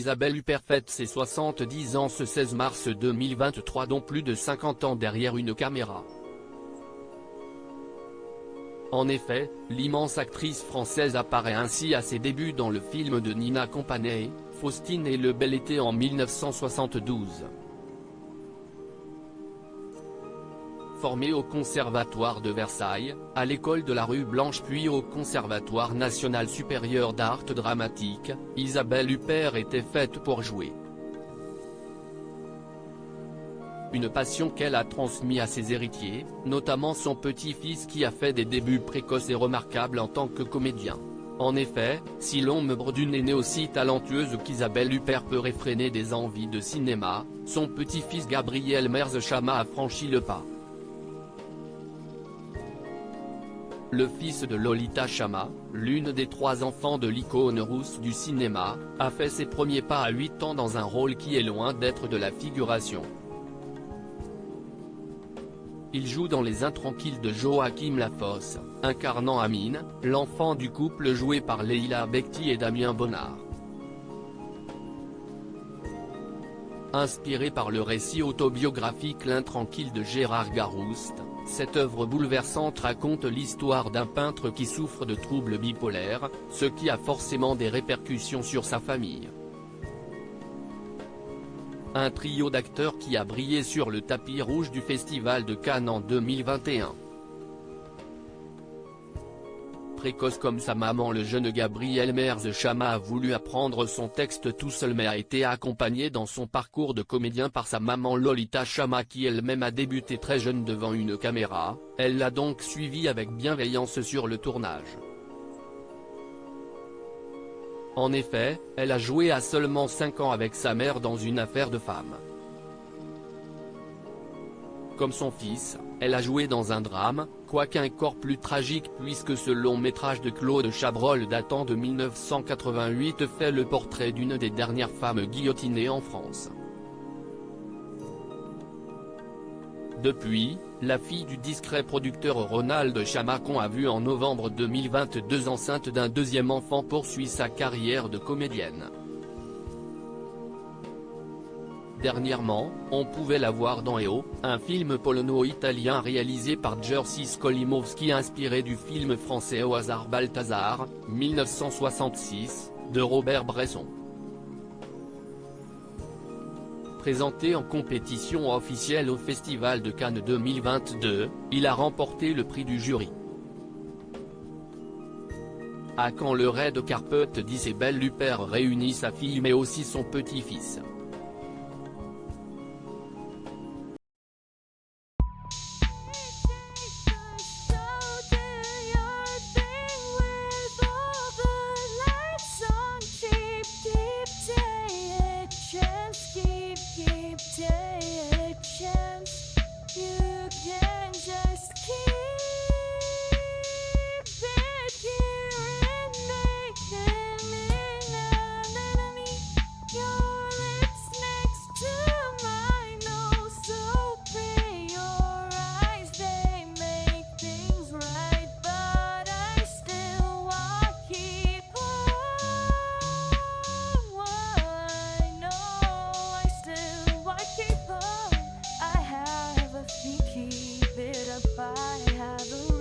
Isabelle Huppert fête ses 70 ans ce 16 mars 2023, dont plus de 50 ans derrière une caméra. En effet, l'immense actrice française apparaît ainsi à ses débuts dans le film de Nina Compagnie, Faustine et le bel été en 1972. Formée au Conservatoire de Versailles, à l'école de la rue Blanche puis au Conservatoire national supérieur d'art dramatique, Isabelle Huppert était faite pour jouer. Une passion qu'elle a transmise à ses héritiers, notamment son petit-fils qui a fait des débuts précoces et remarquables en tant que comédien. En effet, si l'ombre d'une est née aussi talentueuse qu'Isabelle Huppert peut réfréner des envies de cinéma, son petit-fils Gabriel Merz-Chama a franchi le pas. Le fils de Lolita Chama, l'une des 3 enfants de l'icône rousse du cinéma, a fait ses premiers pas à 8 ans dans un rôle qui est loin d'être de la figuration. Il joue dans Les Intranquilles de Joachim Lafosse, incarnant Amine, l'enfant du couple joué par Leila Bekti et Damien Bonnard. Inspiré par le récit autobiographique L'Intranquille de Gérard Garouste, cette œuvre bouleversante raconte l'histoire d'un peintre qui souffre de troubles bipolaires, ce qui a forcément des répercussions sur sa famille. Un trio d'acteurs qui a brillé sur le tapis rouge du Festival de Cannes en 2021. Précoce comme sa maman, le jeune Gabriel Merz-Chama a voulu apprendre son texte tout seul mais a été accompagné dans son parcours de comédien par sa maman Lolita Chama qui elle-même a débuté très jeune devant une caméra, elle l'a donc suivi avec bienveillance sur le tournage. En effet, elle a joué à seulement 5 ans avec sa mère dans Une affaire de femme. Comme son fils, elle a joué dans un drame, quoique encore plus tragique puisque ce long métrage de Claude Chabrol datant de 1988 fait le portrait d'une des dernières femmes guillotinées en France. Depuis, la fille du discret producteur Ronald Chama, qu'on a vu en novembre 2022 enceinte d'un 2e enfant, poursuit sa carrière de comédienne. Dernièrement, on pouvait la voir dans EO, un film polono-italien réalisé par Jerzy Skolimowski inspiré du film français Au hasard Balthazar, 1966, de Robert Bresson. Présenté en compétition officielle au Festival de Cannes 2022, il a remporté le prix du jury. À quand le red carpet d'Isabelle Huppert réunit sa fille mais aussi son petit-fils. Keep it up, I have a